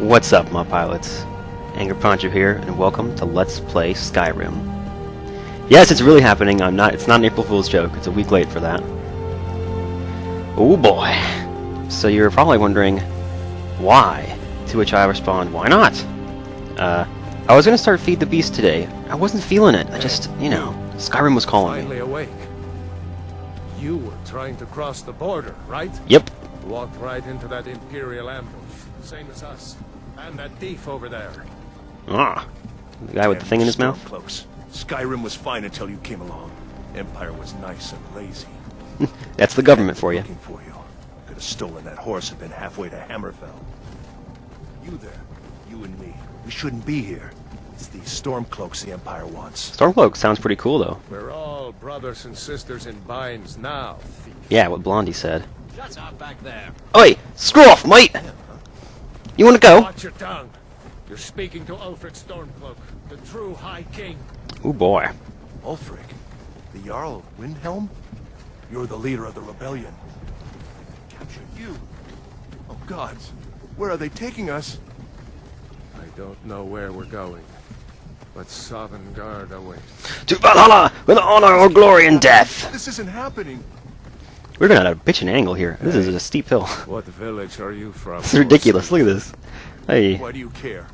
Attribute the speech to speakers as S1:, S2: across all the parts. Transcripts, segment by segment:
S1: What's up, my pilots? Angryponcho here, and welcome to Let's Play Skyrim. Yes, it's really happening. It's not an April Fool's joke. It's a week late for that. Oh boy. So you're probably wondering why? To which I respond, why not? I was gonna start Feed the Beast today. I wasn't feeling it. I just, Skyrim was calling me.
S2: Finally awake. You were trying to cross the border, right?
S1: Yep.
S2: Walked right into that Imperial ambush. Same as us. And that thief over there.
S1: Ah. The guy with the thing in his mouth?
S3: Close. Skyrim was fine until you came along. Empire was nice and lazy.
S1: That's the government for you.
S3: Looking for you. Could have stolen that horse and been halfway to Hammerfell. You there. You and me. We shouldn't be here. It's the Stormcloaks the Empire wants.
S1: Stormcloak sounds pretty cool, though.
S2: We're all brothers and sisters in binds now, thief.
S1: Yeah, what Blondie said.
S2: Shut up back there.
S1: Oi! Screw off, mate! You wanna go?
S2: Watch your tongue. You're speaking to Ulfric Stormcloak, the true High King.
S1: Oh boy.
S3: Ulfric? The Jarl Windhelm? You're the leader of the rebellion. Capture you? Oh gods, where are they taking us?
S2: I don't know where we're going, but Sovngarde awaits.
S1: To Valhalla with honor or glory and death!
S3: This isn't happening.
S1: We're gonna have a bitchin' angle here. This is a steep hill.
S2: What village are you from?
S1: It's ridiculous. Look at this. Hey.
S3: Why do you care?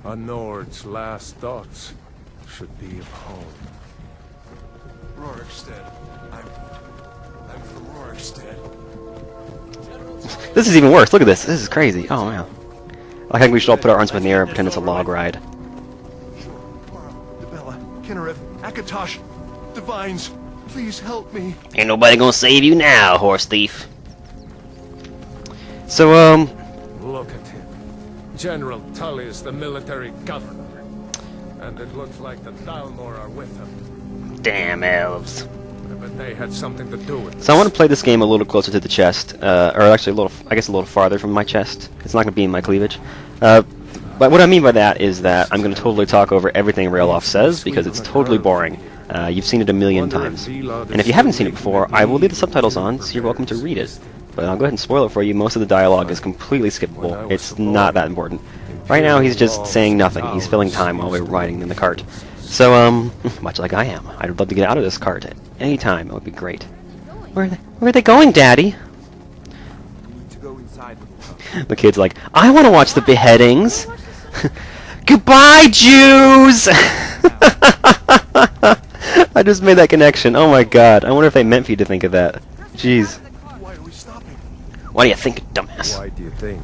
S2: A Nord's last thoughts should be of home.
S3: Rorikstead. I'm from Rorikstead.
S1: This is even worse. Look at this. This is crazy. Oh man. I think we should all put our arms up in the air and pretend it's a log ride.
S3: Debella, Kinnereth, Akatosh, Divines, please help me.
S1: Ain't nobody gonna save you now, horse thief. So,
S2: Look at him. General Tullius, the military governor. And it looks like the Thalmor are with him.
S1: damn elves.
S2: I bet they had something to do with it.
S1: So I want to play this game a little closer to the chest, or actually a little farther from my chest. It's not gonna be in my cleavage. But what I mean by that is that I'm gonna totally talk over everything Ralof says because it's totally boring. You've seen it a million times. And if you haven't seen it before, I will leave the subtitles on, so you're welcome to read it. But I'll go ahead and spoil it for you. Most of the dialogue is completely skippable. It's not that important. Right now, he's just saying nothing. He's filling time while we're riding in the cart. So, much like I am. I'd love to get out of this cart at any time. It would be great. Where are they going, Daddy? The kid's like, I want to watch the beheadings. Goodbye, Jews! I just made that connection. Oh my god. I wonder if they meant for you to think of that. Jeez.
S3: Why are we stopping?
S1: Why do you think, dumbass?
S2: Why do you think?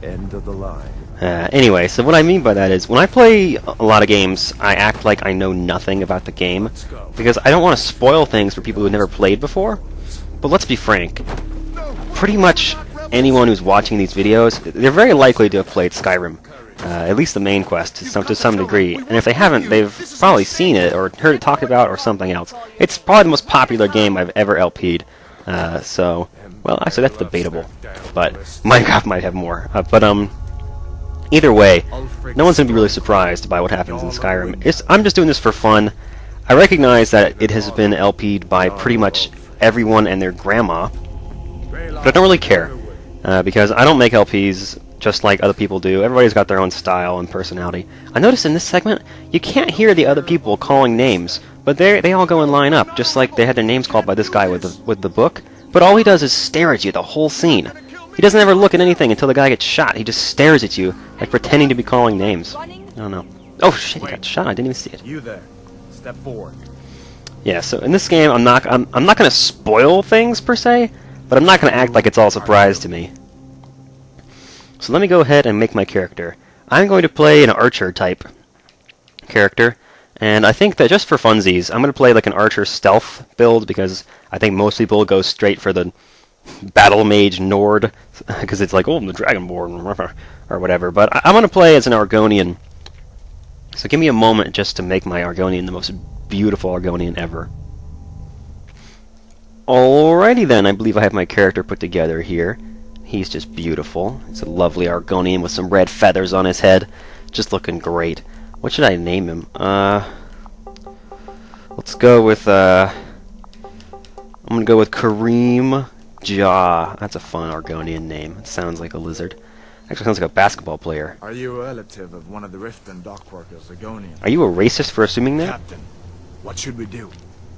S2: End of the line.
S1: Anyway, so what I mean by that is, when I play a lot of games, I act like I know nothing about the game, because I don't want to spoil things for people who have never played before. But let's be frank. Pretty much anyone who's watching these videos, they're very likely to have played Skyrim. At least the main quest, to some degree. And if they haven't, they've probably seen it, or heard it talked about, or something else. It's probably the most popular game I've ever LP'd. So, well, actually that's debatable. But Minecraft might have more. Either way, no one's going to be really surprised by what happens in Skyrim. I'm just doing this for fun. I recognize that it has been LP'd by pretty much everyone and their grandma. But I don't really care. Because I don't make LPs just like other people do. Everybody's got their own style and personality. I noticed in this segment, you can't hear the other people calling names, but they all go and line up, just like they had their names called by this guy with the book. But all he does is stare at you the whole scene. He doesn't ever look at anything until the guy gets shot. He just stares at you, like pretending to be calling names. I don't know. Oh shit, he got shot. I didn't even see it.
S2: You there. Step forward.
S1: Yeah, so in this game, I'm not gonna spoil things per se, but I'm not gonna act like it's all a surprise to me. So let me go ahead and make my character. I'm going to play an archer type character, and I think that just for funsies, I'm going to play like an archer stealth build, because I think most people go straight for the battle mage Nord, because it's like, oh, the Dragonborn, or whatever, but I'm going to play as an Argonian. So give me a moment just to make my Argonian the most beautiful Argonian ever. Alrighty then, I believe I have my character put together here. He's just beautiful. He's a lovely Argonian with some red feathers on his head. Just looking great. What should I name him? Let's go with, I'm gonna go with Kareem Jaw. That's a fun Argonian name. It sounds like a lizard. Actually sounds like a basketball player.
S4: Are you a relative of one of the Riften dock workers, Ligonian?
S1: Are you a racist for assuming that?
S3: Captain, what should we do?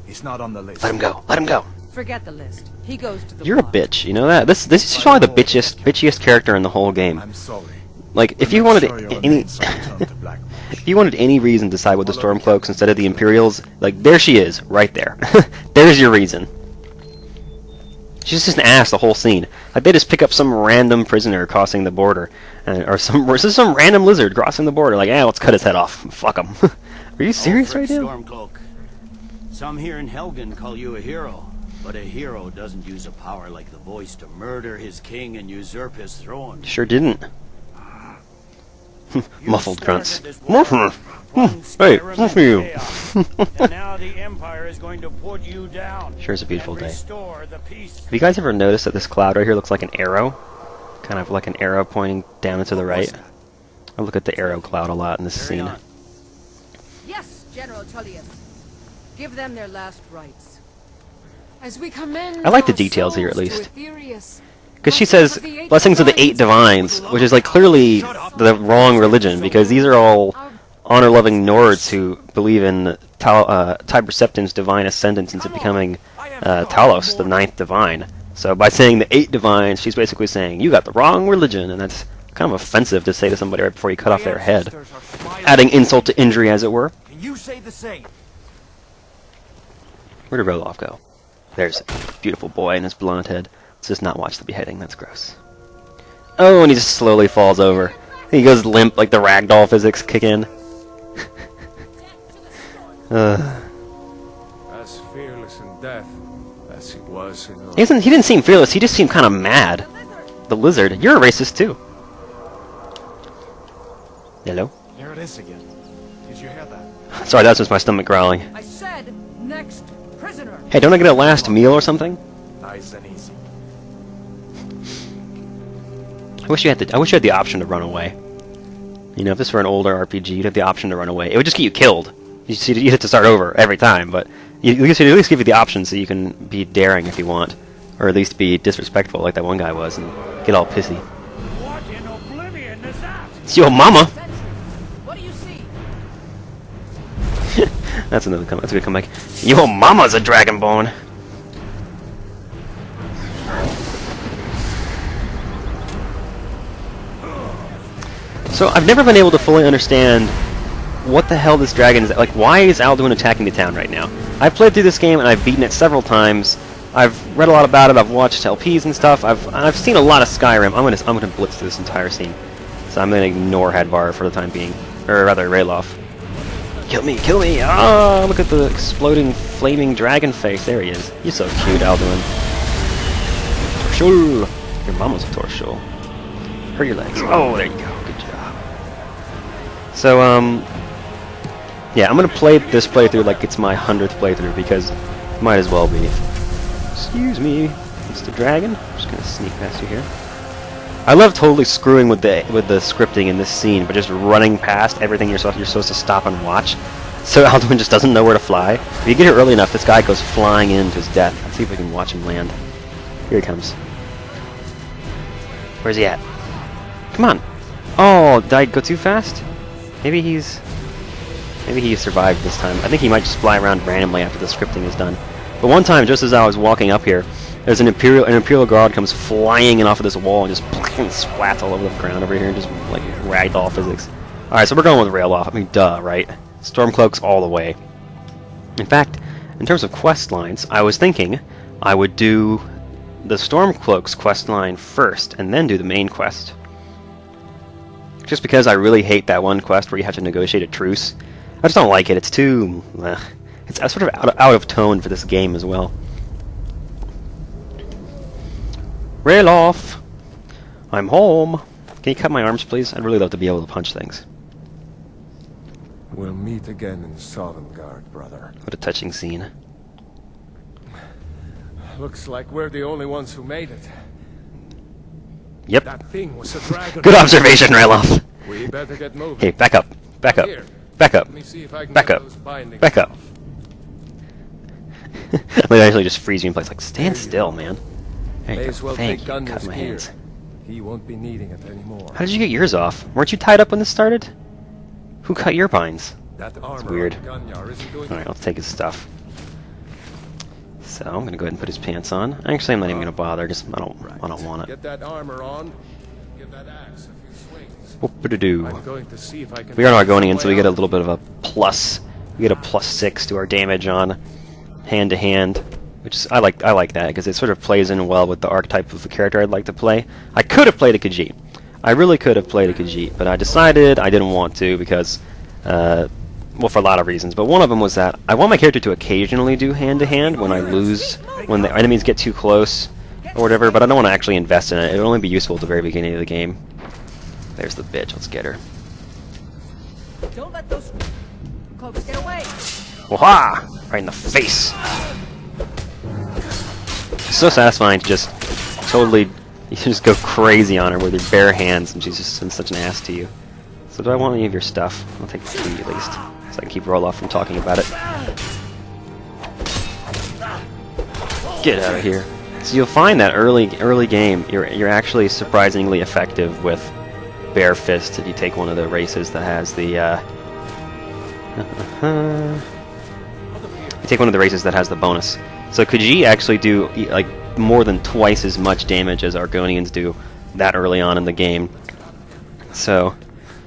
S3: He's not on the list.
S1: Let him go. Let him go.
S5: Forget the list. He goes to the
S1: You're a
S5: bottom.
S1: bitch. You know that? This is probably the bitchiest character in the whole game.
S3: I'm sorry.
S1: Like, if you
S3: I'm
S1: wanted
S3: sure your
S1: any,
S3: name's on turn to Black Marsh.
S1: if you wanted any reason to side with the Stormcloaks instead of the Imperials, like there she is, right there. There's your reason. She's just an ass the whole scene. Like they just pick up some random prisoner crossing the border, or some random lizard crossing the border. Like, let's cut his head off. Fuck him. Are you serious right now?
S6: Stormcloak. Some here in Helgen call you a hero, but a hero doesn't use a power like the voice to murder his king and usurp his throne.
S1: Sure didn't. Muffled grunts. Hey,
S6: Skyrim
S1: what's for you?
S6: and now the Empire is going to put you down.
S1: Sure is a beautiful
S6: and
S1: day.
S6: restore the peace.
S1: Have you guys ever noticed that this cloud right here looks like an arrow? Kind of like an arrow pointing down and to the right. I look at the arrow cloud a lot in this
S6: Carry
S1: scene.
S6: on.
S5: Yes, General Tullius. Give them their last rites. As we commend
S1: I like the
S5: our
S1: details here, at
S5: souls to
S1: least.
S5: Aetherius,
S1: Because she says, blessings of the 8 divines, which is like clearly the wrong religion, because these are all honor-loving Nords who believe in Tiber Septim's divine ascendance into becoming Talos, the 9th divine. So by saying the 8 divines, she's basically saying, you got the wrong religion, and that's kind of offensive to say to somebody right before you cut off their head. Adding insult to injury, as it were.
S4: Can you say the same?
S1: Where did Roloff go? There's a beautiful boy and his blonde head. Let's just not watch the beheading, that's gross. Oh, and he just slowly falls over. He goes limp like the ragdoll physics kick in.
S2: As fearless in death as he was in life.
S1: He didn't seem fearless, he just seemed kind of mad. The lizard, you're a racist too. Hello?
S4: There it is again. Did you hear that?
S1: Sorry, that's just my stomach growling.
S5: I said, next prisoner.
S1: Hey, don't I get a last meal or something?
S4: Nice and easy.
S1: I wish you had the option to run away. You know, if this were an older RPG, you'd have the option to run away. It would just get you killed. You'd have to start over every time, but at least give you the option so you can be daring if you want, or at least be disrespectful like that one guy was and get all pissy.
S6: What in oblivion is that?
S1: It's your mama.
S5: What do you see?
S1: That's a good comeback. Your mama's a dragonborn. So I've never been able to fully understand what the hell this dragon is. Like, why is Alduin attacking the town right now? I've played through this game and I've beaten it several times. I've read a lot about it. I've watched LPs and stuff. I've seen a lot of Skyrim. I'm gonna blitz through this entire scene. So I'm gonna ignore Hadvar for the time being, or rather Rayloff. Kill me! Kill me! Ah! Look at the exploding, flaming dragon face. There he is. You're so cute, Alduin. Torshul. Your mama's a Torshul. Hurt your legs. Oh, there you go. Good job. So, yeah, I'm gonna play this playthrough like it's my 100th playthrough, because it might as well be. Excuse me, Mr. Dragon. I'm just gonna sneak past you here. I love totally screwing with the scripting in this scene, but just running past everything you're supposed to stop and watch. So Alduin just doesn't know where to fly. If you get here early enough, this guy goes flying into his death. Let's see if we can watch him land. Here he comes. Where's he at? Come on. Oh, did I go too fast? Maybe he survived this time. I think he might just fly around randomly after the scripting is done. But one time, just as I was walking up here, there's an Imperial Guard comes flying in off of this wall and just splats all over the ground over here and just like ragdoll physics. Alright, so we're going with Rayloff. I mean, duh, right? Stormcloaks all the way. In fact, in terms of quest lines, I was thinking I would do the Stormcloaks quest line first and then do the main quest. Just because I really hate that one quest where you have to negotiate a truce. I just don't like it. It's too... it's sort of out of tone for this game as well. Rayloff! I'm home! Can you cut my arms, please? I'd really love to be able to punch things.
S2: We'll meet again in Sovngarde, brother.
S1: What a touching scene.
S2: Looks like we're the only ones who made it.
S1: Yep.
S2: That thing was a dragon.
S1: Good observation, Rayloff!
S2: We better get moving.
S1: Hey, back up. Back up.
S2: Here.
S1: Back up.
S2: Let me see if I can
S1: Back
S2: get
S1: up.
S2: those bindings
S1: Back up.
S2: off.
S1: They actually just freeze you in place, like, stand still, man. There
S2: May
S1: you
S2: as
S1: go.
S2: well
S1: Thank
S2: take
S1: you.
S2: Gunner's
S1: Cut my
S2: gear.
S1: hands.
S2: He won't be needing it anymore.
S1: How did you get yours off? Weren't you tied up when this started? Who cut your binds?
S2: That armor
S1: weird.
S2: on Gunyar isn't doing
S1: Alright, let's take his stuff. So I'm gonna go ahead and put his pants on. Actually, I'm not even gonna bother. Just I don't want it.
S2: Get that armor on. Give that axe a few swings.
S1: Whoop-a-doo.
S2: I'm going to see if I can.
S1: We are
S2: find some
S1: Argonian, so we
S2: way
S1: get a
S2: out.
S1: little bit of a plus. We get a +6 to our damage on hand to hand, which is, I like that because it sort of plays in well with the archetype of the character I'd like to play. I could have played a Khajiit. I really could have played a Khajiit, but I decided I didn't want to because, well, for a lot of reasons. But one of them was that I want my character to occasionally do hand to hand when I lose, when the enemies get too close or whatever. But I don't want to actually invest in it. It'll only be useful at the very beginning of the game. There's the bitch. Let's get her.
S5: Don't let those cloaks get away.
S1: Waha! Right in the face. It's so satisfying to just totally, you just go crazy on her with your bare hands, and she's just such an ass to you. So do I want any of your stuff? I'll take the key at least, so I can keep Roloff from talking about it. Get out of here. So you'll find that early game, you're actually surprisingly effective with bare fists if you take one of the races that has the you take one of the races that has the bonus. So Khajiit actually do like more than twice as much damage as Argonians do that early on in the game. So,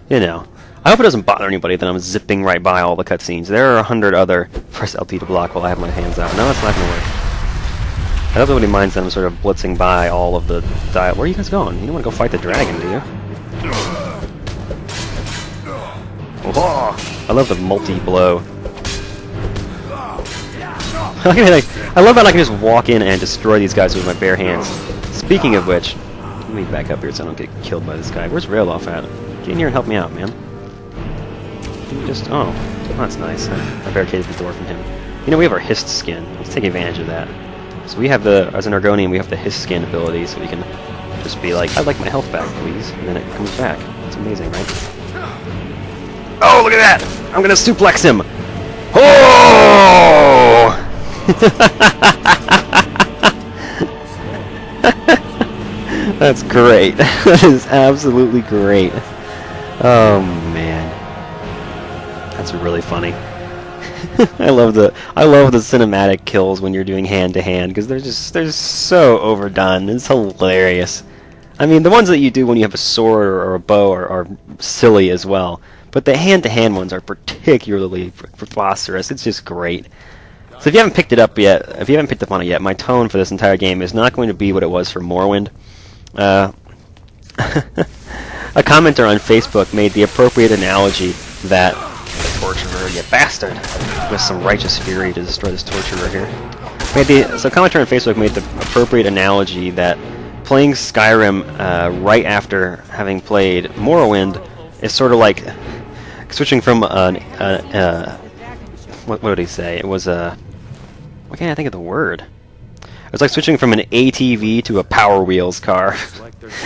S1: you know, I hope it doesn't bother anybody that I'm zipping right by all the cutscenes. There are 100 other. Press LT to block while I have my hands out. No, it's not gonna work. I hope nobody minds that I'm sort of blitzing by all of the Where are you guys going? You don't want to go fight the dragon, do you? Oh, I love the multi-blow. I love how I can just walk in and destroy these guys with my bare hands. Speaking of which, let me back up here so I don't get killed by this guy. Where's Railoff at? Get in here and help me out, man. Oh, that's nice. I barricaded the door from him. You know, we have our Hist skin. Let's take advantage of that. So we have as an Argonian, we have the Hist skin ability, so we can just be like, I'd like my health back, please. And then it comes back. It's amazing, right? Oh, look at that! I'm gonna suplex him! Oh! That's great. That is absolutely great. Oh man, that's really funny. I love the cinematic kills when you're doing hand to hand because they're so overdone. It's hilarious. I mean, the ones that you do when you have a sword or a bow are silly as well, but the hand to hand ones are particularly preposterous. It's just great. So if you haven't picked it up yet, if you haven't picked up on it yet, my tone for this entire game is not going to be what it was for Morrowind. A commenter on Facebook made the appropriate analogy that the torturer, you bastard, with some righteous fury to destroy this torturer here. So a commenter on Facebook made the appropriate analogy that playing Skyrim right after having played Morrowind is sort of like switching from what would he say? It was why can't I think of the word? It was like switching from an ATV to a Power Wheels car.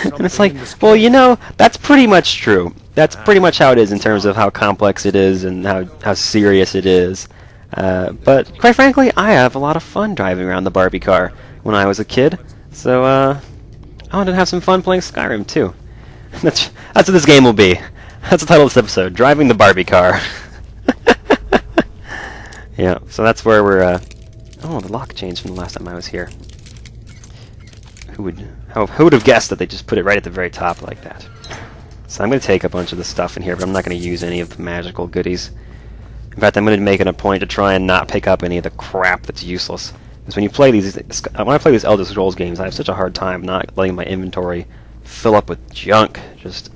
S1: And it's like, well, you know, that's pretty much true. That's pretty much how it is in terms of how complex it is and how serious it is. But quite frankly, I have a lot of fun driving around the BarbieCar when I was a kid. So I wanted to have some fun playing Skyrim too. That's what this game will be. That's the title of this episode: Driving the BarbieCar. Yeah, so that's where we're. Oh, the lock changed from the last time I was here. Who would have guessed that they just put it right at the very top like that? So I'm going to take a bunch of the stuff in here, but I'm not going to use any of the magical goodies. In fact, I'm going to make it a point to try and not pick up any of the crap that's useless. Because when I play these Elder Scrolls games, I have such a hard time not letting my inventory fill up with junk.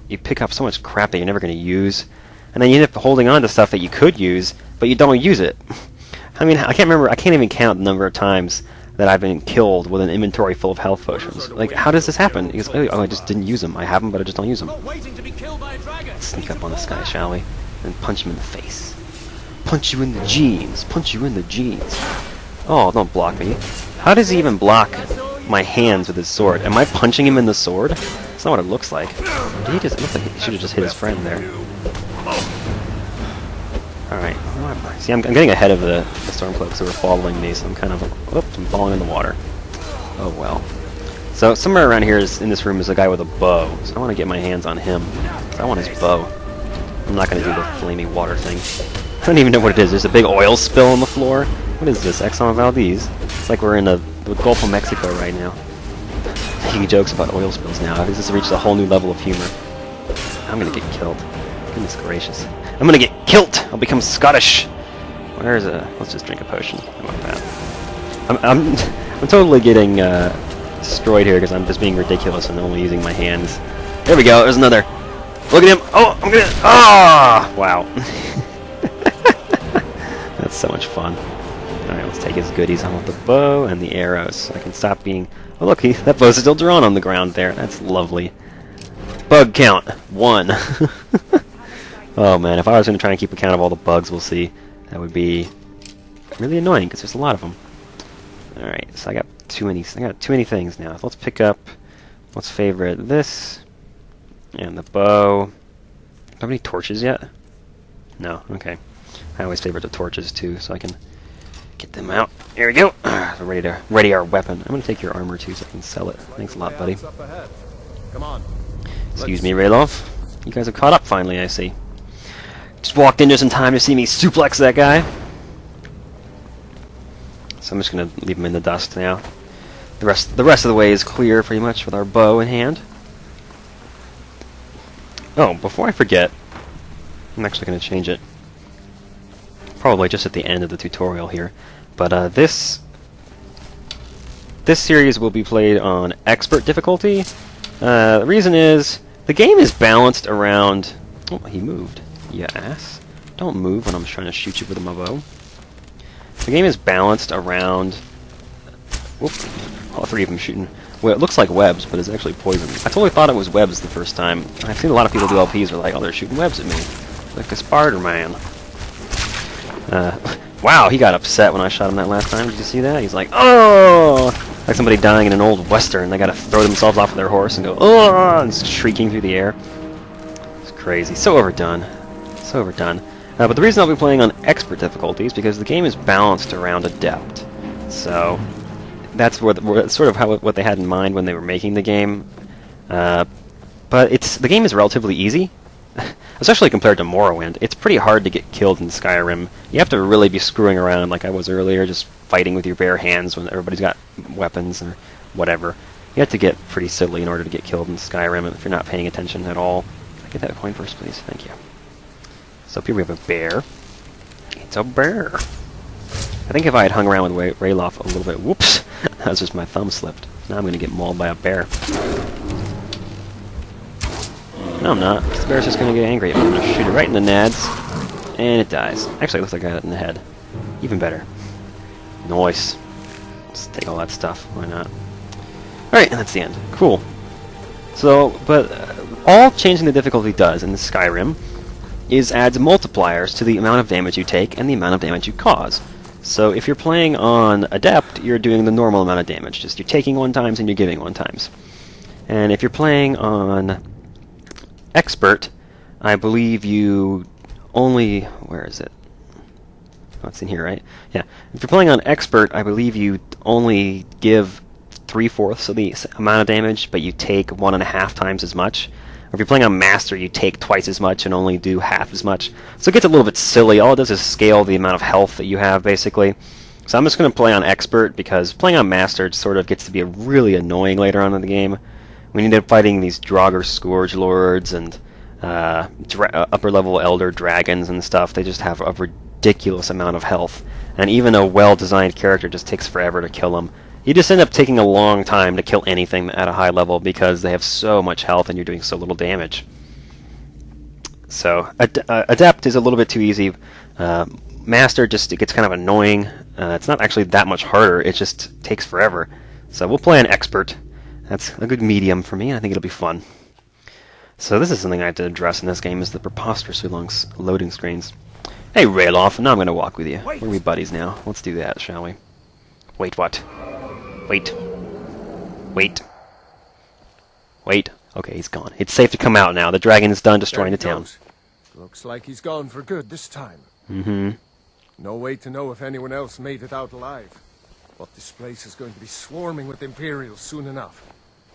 S1: You pick up so much crap that you're never going to use, and then you end up holding on to stuff that you could use, but you don't use it. I mean, I can't even count the number of times that I've been killed with an inventory full of health potions. Like, how does this happen? Because, oh, I just didn't use them. I have them, but I just don't use them. Let's sneak up on this guy, shall we? And punch him in the face. Punch you in the jeans. Punch you in the jeans. Oh, don't block me. How does he even block my hands with his sword? Am I punching him in the sword? That's not what it looks like. It looks like he should have just hit his friend there. Alright, see, I'm getting ahead of the Stormcloaks who are following me, so I'm kind of, oops, I'm falling in the water. Oh well. So somewhere around here in this room is a guy with a bow. So I want to get my hands on him. I want his bow. I'm not going to do the flaming water thing. I don't even know what it is. There's a big oil spill on the floor. What is this? Exxon Valdez? It's like we're in the Gulf of Mexico right now. Making jokes about oil spills now. This has reached a whole new level of humor. I'm going to get killed. Goodness gracious. I'm going to get killed! I'll become Scottish! Where is a... Let's just drink a potion. I want that. I'm totally getting destroyed here because I'm just being ridiculous and only using my hands. There we go. There's another. Look at him. Oh, I'm gonna. Ah! Wow. That's so much fun. All right, let's take his goodies on with the bow and the arrows. So I can stop being. Oh, look, that bow's still drawn on the ground there. That's lovely. Bug count 1. Oh man, if I was going to try and keep account of all the bugs we'll see, that would be really annoying because there's a lot of them. All right, so I got too many things now. So let's pick up. Let's favorite this and the bow. Do I have any torches yet? No. Okay. I always favorite the torches too, so I can get them out. Here we go. We're ready to ready our weapon. I'm gonna take your armor too, so I can sell it. Thanks a lot, buddy.
S2: Come on.
S1: Excuse me, Rayloff. You guys have caught up finally, I see. Just walked in just in time to see me suplex that guy. So I'm just gonna leave him in the dust now. The rest of the way is clear, pretty much, with our bow in hand. Oh, before I forget, I'm actually gonna change it. Probably just at the end of the tutorial here, but this series will be played on expert difficulty. The reason is the game is balanced around. Oh, he moved. You ass! Don't move when I'm trying to shoot you with my bow. The game is balanced around. Whoop! All 3 of them shooting. Well, it looks like webs, but it's actually poison. I totally thought it was webs the first time. I've seen a lot of people do LPs are like, oh, they're shooting webs at me, like a Spider-Man. Wow, he got upset when I shot him that last time. Did you see that? He's like, oh! Like somebody dying in an old western. They gotta throw themselves off of their horse and go, oh! And shrieking through the air. It's crazy. So overdone. So overdone. But the reason I'll be playing on expert difficulty is because the game is balanced around adept. So that's sort of what they had in mind when they were making the game. But the game is relatively easy. Especially compared to Morrowind. It's pretty hard to get killed in Skyrim. You have to really be screwing around like I was earlier, just fighting with your bare hands when everybody's got weapons or whatever. You have to get pretty silly in order to get killed in Skyrim if you're not paying attention at all. Can I get that coin first, please? Thank you. So up here we have a bear. It's a bear. I think if I had hung around with Rayloff a little bit... Whoops! That was just my thumb slipped. Now I'm going to get mauled by a bear. No, I'm not. This bear's just going to get angry at me. I'm going to shoot it right in the nads, and it dies. Actually, it looks like I got it in the head. Even better. Nice. Let's take all that stuff. Why not? Alright, and that's the end. Cool. So, but all changing the difficulty does in Skyrim is adds multipliers to the amount of damage you take and the amount of damage you cause. So if you're playing on Adept, you're doing the normal amount of damage. Just you're taking 1 times and you're giving 1 times. And if you're playing on Expert, I believe you only... Where is it? Oh, it's in here, right? Yeah. If you're playing on Expert, I believe you only give 3/4 of the amount of damage, but you take 1.5 times as much. Or if you're playing on Master, you take twice as much and only do half as much. So it gets a little bit silly. All it does is scale the amount of health that you have, basically. So I'm just going to play on Expert, because playing on Master sort of gets to be really annoying later on in the game. We end up fighting these Draugr Scourge Lords and upper-level Elder Dragons and stuff. They just have a ridiculous amount of health. And even a well-designed character just takes forever to kill them. You just end up taking a long time to kill anything at a high level because they have so much health and you're doing so little damage. So, Adept is a little bit too easy. Master it gets kind of annoying. It's not actually that much harder, it just takes forever. So we'll play an Expert. That's a good medium for me, and I think it'll be fun. So this is something I have to address in this game, is the preposterously long loading screens. Hey, Rayloff, now I'm going to walk with you. Wait. We're buddies now. Let's do that, shall we? Wait, what? Wait. Wait. Wait. Okay, he's gone. It's safe to come out now. The dragon is done destroying the town.
S2: Looks like he's gone for good this time.
S1: Mm-hmm.
S2: No way to know if anyone else made it out alive. But this place is going to be swarming with Imperials soon enough.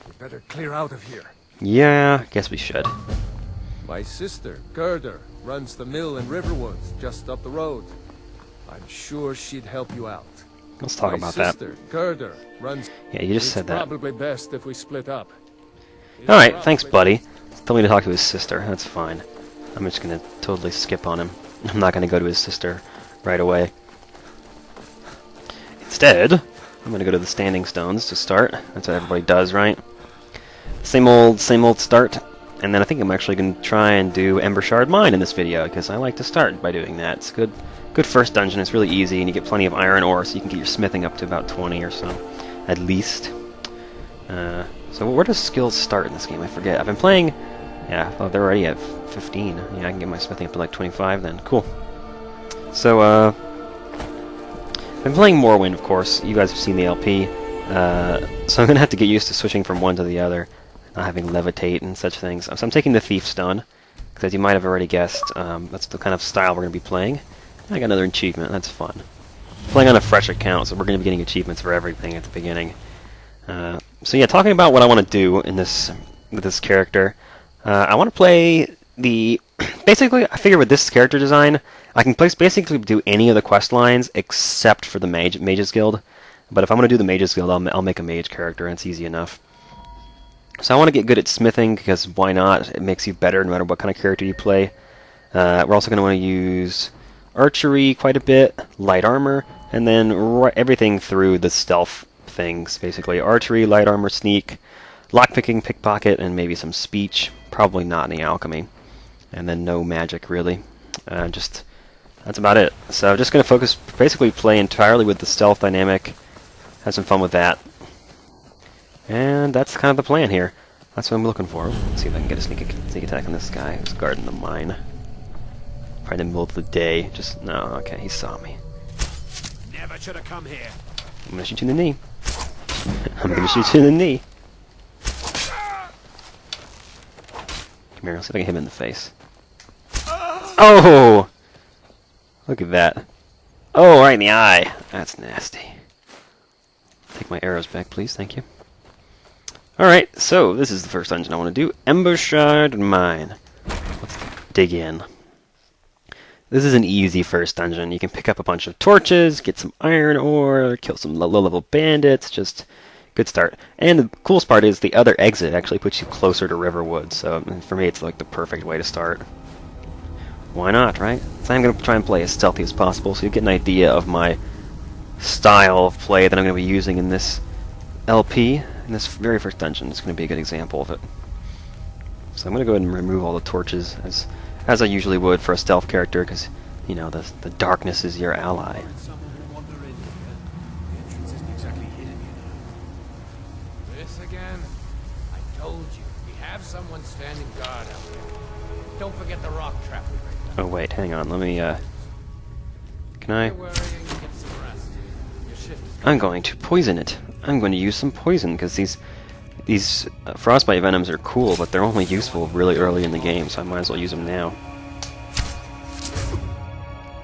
S2: We better clear out of here.
S1: Yeah, guess we should.
S2: My sister, Gerda, runs the mill in Riverwood, just up the road. I'm sure she'd help you out.
S1: Let's talk about
S2: My
S1: that.
S2: sister, Gerda, runs...
S1: Yeah, you just said
S2: It's
S1: that.
S2: probably best if we split up.
S1: Alright, thanks, buddy. Told me to talk to his sister. That's fine. I'm just gonna totally skip on him. I'm not gonna go to his sister right away. Instead, I'm gonna go to the Standing Stones to start. That's what everybody does, right? Same old start. And then I think I'm actually gonna try and do Embershard Mine in this video, because I like to start by doing that. It's good first dungeon. It's really easy, and you get plenty of iron ore, so you can get your smithing up to about 20 or so, at least. So where does skills start in this game? I forget. I've been playing... Yeah, oh, they're already at 15. Yeah, I can get my smithing up to like 25 then. Cool. So, I've been playing Morrowind, of course. You guys have seen the LP. So I'm going to have to get used to switching from one to the other, not having levitate and such things. So I'm taking the Thief Stone, because as you might have already guessed, that's the kind of style we're going to be playing. I got another achievement. That's fun. Playing on a fresh account, so we're going to be getting achievements for everything at the beginning. So yeah, talking about what I want to do in this with this character, I want to play the... Basically, I figure with this character design, I can basically do any of the quest lines except for the Mage's Guild. But if I'm going to do the Mage's Guild, I'll make a mage character, and it's easy enough. So I want to get good at smithing, because why not? It makes you better no matter what kind of character you play. We're also going to want to use archery quite a bit, light armor, and then everything through the stealth things, basically. Archery, light armor, sneak, lockpicking, pickpocket, and maybe some speech. Probably not any alchemy. And then no magic, really. That's about it. So I'm just going to focus, basically play entirely with the stealth dynamic. Have some fun with that. And that's kind of the plan here. That's what I'm looking for. Let's see if I can get a sneak attack on this guy who's guarding the mine. Probably in the middle of the day. Just, no, okay, he saw me.
S6: Never should have come here.
S1: I'm going to shoot you in the knee. I'm going to shoot you in the knee. Come here, let's see if I can hit him in the face. Oh! Look at that. Oh, right in the eye. That's nasty. Take my arrows back, please. Thank you. Alright, so this is the first dungeon I want to do. Embershard Mine. Let's dig in. This is an easy first dungeon. You can pick up a bunch of torches, get some iron ore, kill some low-level bandits. Just good start. And the coolest part is the other exit actually puts you closer to Riverwood. So for me, it's like the perfect way to start. Why not, right? So I'm going to try and play as stealthy as possible so you get an idea of my style of play that I'm going to be using in this LP. In this very first dungeon, it's going to be a good example of it. So I'm going to go ahead and remove all the torches as I usually would for a stealth character, because, you know, the darkness is your ally.
S2: This again? I told you. We have someone standing guard out there. Don't forget the rock trap we rigged.
S1: Oh wait, hang on, let me, can I?
S2: You're worrying, get some rest. Your shift is
S1: I'm going to poison it. I'm going to use some poison, because these frostbite venoms are cool, but they're only useful really early in the game, so I might as well use them now.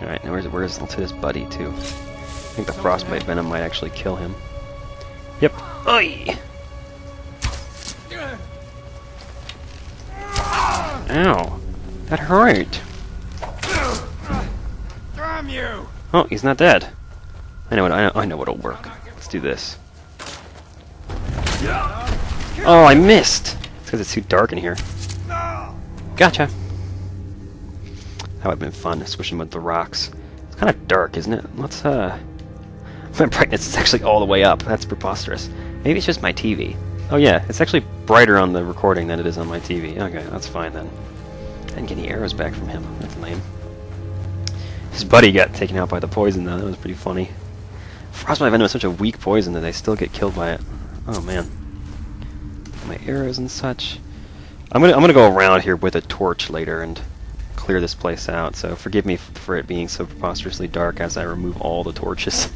S1: Alright, now let's hit his buddy, too. I think the frostbite venom might actually kill him. Yep. Oi! Ow! That hurt!
S2: Damn you!
S1: Oh, he's not dead. I know what'll work. Let's do this. Oh, I missed! It's because it's too dark in here. Gotcha! That would have been fun, swishing with the rocks. It's kind of dark, isn't it? Let's, my brightness is actually all the way up. That's preposterous. Maybe it's just my TV. Oh yeah, it's actually brighter on the recording than it is on my TV. Okay, that's fine then. I didn't get any arrows back from him. That's lame. His buddy got taken out by the poison, though. That was pretty funny. Frostbite venom is such a weak poison that they still get killed by it. Oh man. My arrows and such. I'm gonna go around here with a torch later and clear this place out. So forgive me for it being so preposterously dark as I remove all the torches.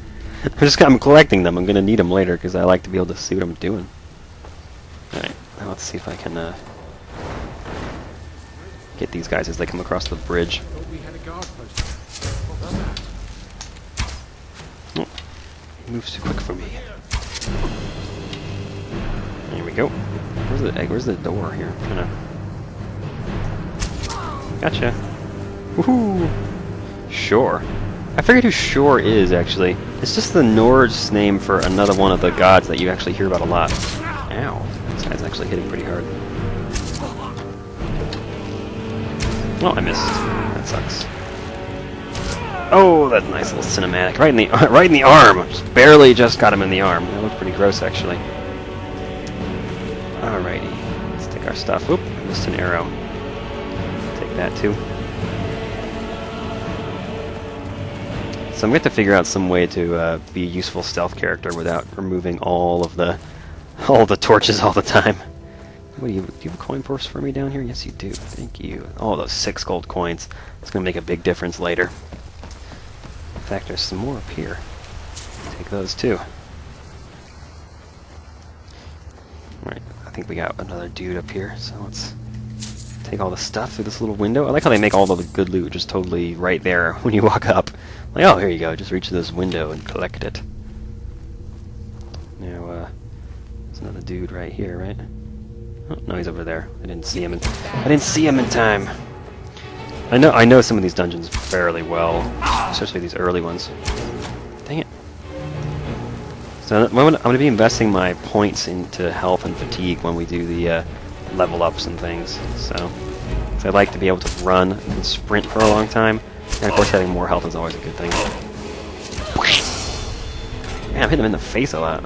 S1: I'm collecting them. I'm gonna need them later because I like to be able to see what I'm doing. All right, now let's see if I can get these guys as they come across the bridge.
S2: We had a guard post.
S1: Oh, he moves too quick for me. There we we go. Where's the door here? Gotcha. Woohoo! Shore. I figured who Shore is, actually. It's just the Norse name for another one of the gods that you actually hear about a lot. Ow. This guy's actually hitting pretty hard. Oh, I missed. That sucks. Oh, that's a nice little cinematic. Right in the arm! Just barely just got him in the arm. That looked pretty gross, actually. Alrighty. Let's take our stuff. Oop, I missed an arrow. Take that, too. So I'm going to have to figure out some way to be a useful stealth character without removing all the torches all the time. What do you have a coin purse for me down here? Yes, you do. Thank you. Oh, those 6 gold coins. It's going to make a big difference later. In fact, there's some more up here. Take those too. Alright, I think we got another dude up here, so let's take all the stuff through this little window. I like how they make all the good loot just totally right there when you walk up. Like, oh, here you go, just reach this window and collect it. Now, there's another dude right here, right? Oh, no, he's over there. I didn't see him in time. I know some of these dungeons fairly well, especially these early ones. Dang it. So I'm going to be investing my points into health and fatigue when we do the level ups and things. So I'd like to be able to run and sprint for a long time. And of course having more health is always a good thing. Man, I'm hitting him in the face a lot.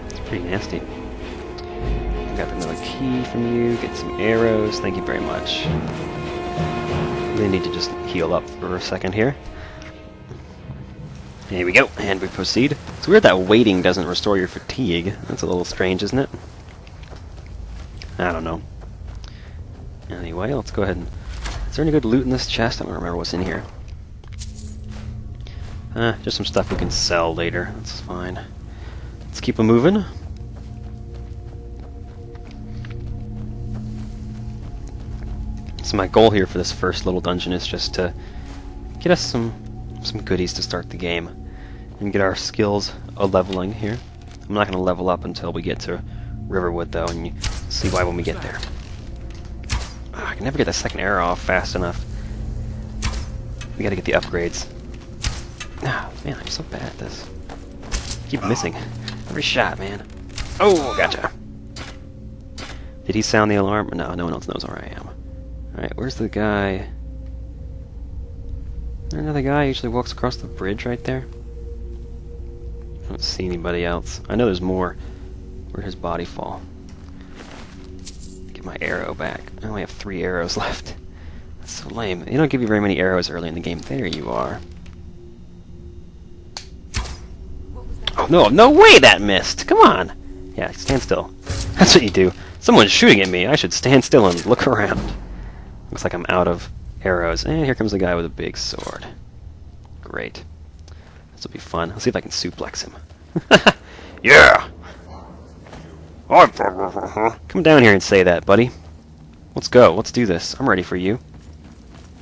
S1: It's pretty nasty. I got another key from you, get some arrows, thank you very much. Really need to just heal up for a second here. Here we go, and we proceed. It's weird that waiting doesn't restore your fatigue. That's a little strange, isn't it? I don't know. Anyway, let's go ahead and... Is there any good loot in this chest? I don't remember what's in here. Just some stuff we can sell later. That's fine. Let's keep it moving. So my goal here for this first little dungeon is just to get us some goodies to start the game and get our skills leveling here. I'm not going to level up until we get to Riverwood, though, and you see why when we get there. I can never get the second arrow off fast enough. We gotta get the upgrades. Ah, man, I'm so bad at this. Keep missing. Every shot, man. Oh, gotcha. Did he sound the alarm? No, no one else knows where I am. Alright, where's the guy? Is there another guy who usually walks across the bridge right there? I don't see anybody else. I know there's more. Where'd his body fall? Get my arrow back. I only have 3 arrows left. That's so lame. They don't give you very many arrows early in the game. There you are. Oh, no, no way that missed! Come on! Yeah, stand still. That's what you do. Someone's shooting at me. I should stand still and look around. Looks like I'm out of arrows. And here comes the guy with a big sword. Great. This will be fun. Let's see if I can suplex him. Yeah! Come down here and say that, buddy. Let's go. Let's do this. I'm ready for you.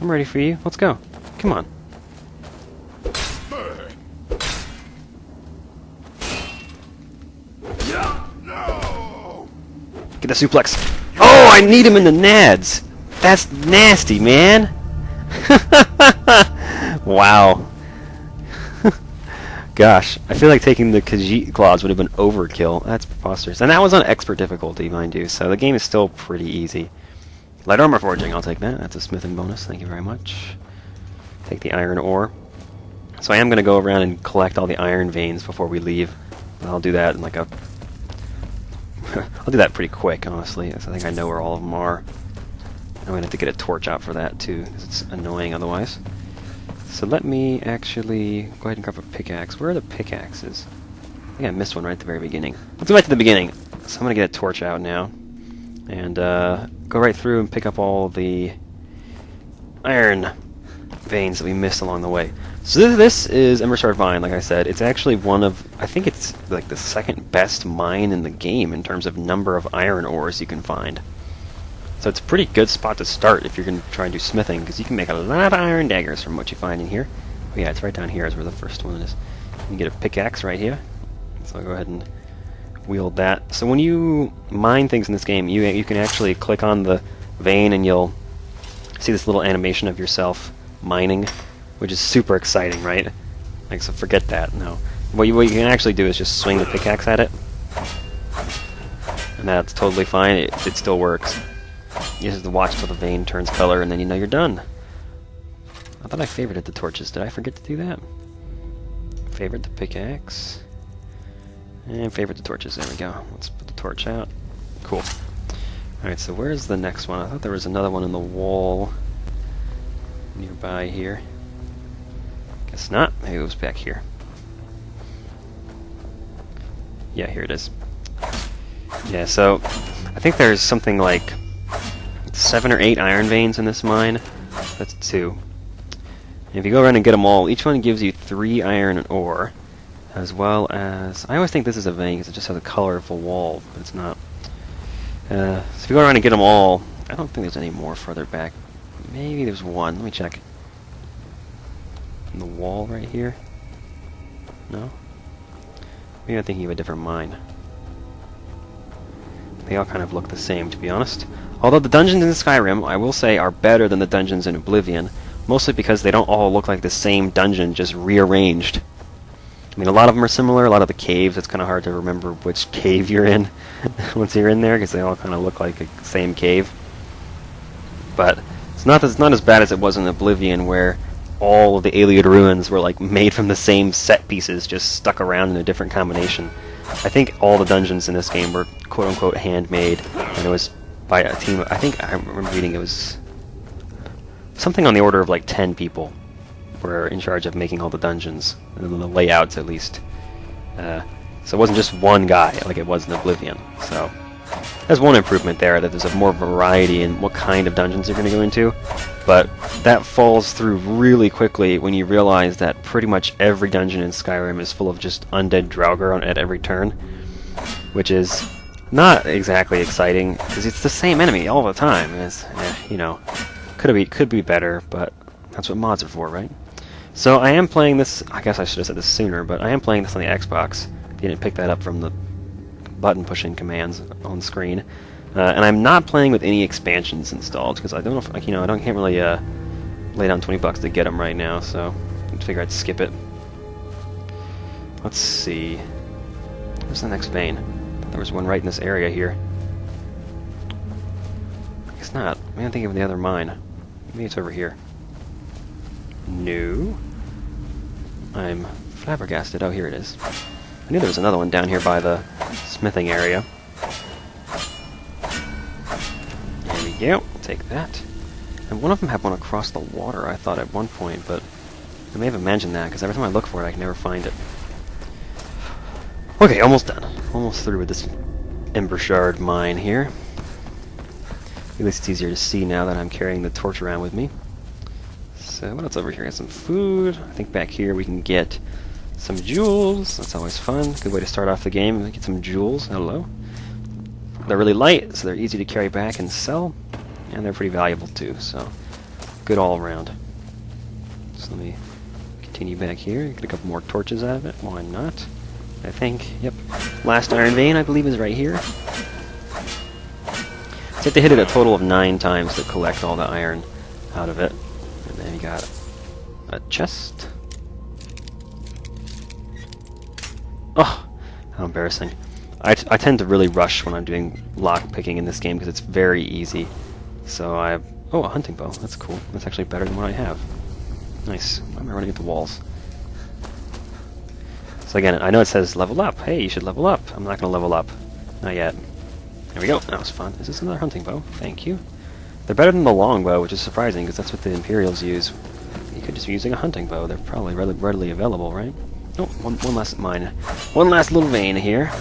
S1: I'm ready for you. Let's go. Come on. Get the suplex. Oh, I need him in the nads. That's nasty, man. Wow. Gosh, I feel like taking the Khajiit claws would have been overkill. That's preposterous. And that was on expert difficulty, mind you, so the game is still pretty easy. Light armor forging, I'll take that. That's a smithing bonus, thank you very much. Take the iron ore. So I am going to go around and collect all the iron veins before we leave. I'll do that in like a... I'll do that pretty quick, honestly. I think I know where all of them are. I'm going to have to get a torch out for that, too, because it's annoying otherwise. So let me actually go ahead and grab a pickaxe. Where are the pickaxes? I think I missed one right at the very beginning. Let's go back to the beginning. So I'm going to get a torch out now. And go right through and pick up all the iron veins that we missed along the way. So this is Embershard Mine, like I said. It's actually one of, I think it's like the second best mine in the game in terms of number of iron ores you can find. So it's a pretty good spot to start if you're going to try and do smithing, because you can make a lot of iron daggers from what you find in here. Oh yeah, it's right down here is where the first one is. You can get a pickaxe right here. So I'll go ahead and wield that. So when you mine things in this game, you can actually click on the vein and you'll see this little animation of yourself mining, which is super exciting, right? Like, so forget that. No, what you can actually do is just swing the pickaxe at it, and that's totally fine. It still works. You just have to watch till the vein turns color, and then you know you're done. I thought I favorited the torches. Did I forget to do that? Favorite the pickaxe. And favorite the torches. There we go. Let's put the torch out. Cool. Alright, so where's the next one? I thought there was another one in the wall nearby here. Guess not. Maybe it was back here. Yeah, here it is. Yeah, so I think there's something like 7 or 8 iron veins in this mine. That's 2. And if you go around and get them all, each one gives you 3 iron ore, as well as... I always think this is a vein because it just has a colorful wall, but it's not. So if you go around and get them all, I don't think there's any more further back. Maybe there's one. Let me check. In the wall right here? No? Maybe I'm thinking of a different mine. They all kind of look the same, to be honest. Although the dungeons in Skyrim, I will say, are better than the dungeons in Oblivion, mostly because they don't all look like the same dungeon, just rearranged. I mean, a lot of them are similar. A lot of the caves, it's kind of hard to remember which cave you're in once you're in there, because they all kind of look like the same cave. But it's not as bad as it was in Oblivion, where all of the Iliad ruins were like made from the same set pieces, just stuck around in a different combination. I think all the dungeons in this game were quote-unquote handmade, and it was by a team. I think I remember reading it was something on the order of like 10 people were in charge of making all the dungeons, and the layouts at least. So it wasn't just one guy like it was in Oblivion. So there's one improvement there, that there's a more variety in what kind of dungeons you're going to go into, but that falls through really quickly when you realize that pretty much every dungeon in Skyrim is full of just undead Draugr at every turn, which is not exactly exciting, because it's the same enemy all the time. And it's, you know, could be better, but that's what mods are for, right? So I am playing this, I guess I should have said this sooner, but I am playing this on the Xbox. You didn't pick that up from the button pushing commands on screen. And I'm not playing with any expansions installed, because I don't know if, like, you know, can't really lay down $20 to get them right now, so I figure I'd skip it. Let's see. Where's the next vein? There was one right in this area here. I guess not. Maybe I'm thinking of the other mine. Maybe it's over here. No. I'm flabbergasted. Oh, here it is. I knew there was another one down here by the smithing area. There we go. I'll take that. And one of them had one across the water, I thought, at one point, but I may have imagined that, because every time I look for it, I can never find it. Okay, almost done. Almost through with this Embershard mine here. At least it's easier to see now that I'm carrying the torch around with me. So what else over here? Got some food. I think back here we can get some jewels. That's always fun. Good way to start off the game. Get some jewels. Hello. They're really light, so they're easy to carry back and sell. And they're pretty valuable too, so good all around. So let me continue back here. Get a couple more torches out of it. Why not? I think, yep. Last iron vein, I believe, is right here. So you have to hit it a total of 9 times to collect all the iron out of it. And then you got a chest. Oh, how embarrassing. I tend to really rush when I'm doing lock picking in this game because it's very easy. So oh, a hunting bow. That's cool. That's actually better than what I have. Nice. Why am I running into walls? So again, I know it says level up. Hey, you should level up. I'm not going to level up. Not yet. There we go. That was fun. Is this another hunting bow? Thank you. They're better than the longbow, which is surprising because that's what the Imperials use. You could just be using a hunting bow. They're probably readily available, right? Oh, one last mine. One last little vein here.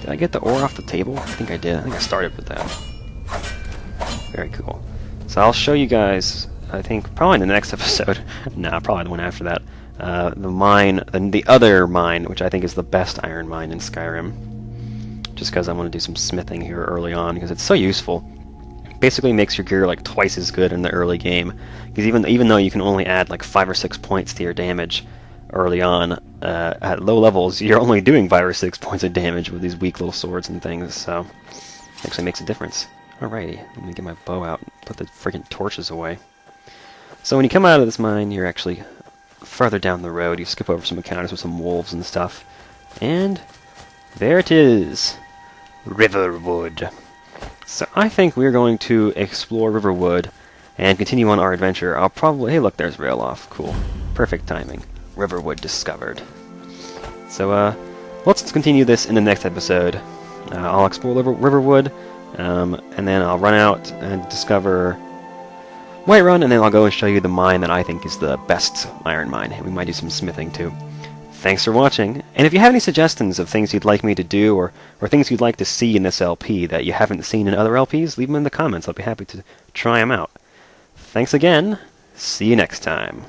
S1: Did I get the ore off the table? I think I did. I think I started with that. Very cool. So I'll show you guys, I think, probably in the next episode. Nah, probably the one after that. The mine, the other mine, which I think is the best iron mine in Skyrim. Just because I want to do some smithing here early on, because it's so useful. Basically makes your gear like twice as good in the early game. Because even though you can only add like 5 or 6 points to your damage, early on. At low levels, you're only doing 5 or 6 points of damage with these weak little swords and things, so it actually makes a difference. Alrighty, let me get my bow out and put the freaking torches away. So when you come out of this mine, you're actually further down the road. You skip over some encounters with some wolves and stuff. And there it is. Riverwood. So I think we're going to explore Riverwood and continue on our adventure. I'll probably... Hey, look, there's Railoff. Cool. Perfect timing. Riverwood discovered. So, let's continue this in the next episode. I'll explore Riverwood, and then I'll run out and discover Whiterun, and then I'll go and show you the mine that I think is the best iron mine. We might do some smithing, too. Thanks for watching, and if you have any suggestions of things you'd like me to do, or things you'd like to see in this LP that you haven't seen in other LPs, leave them in the comments. I'll be happy to try them out. Thanks again. See you next time.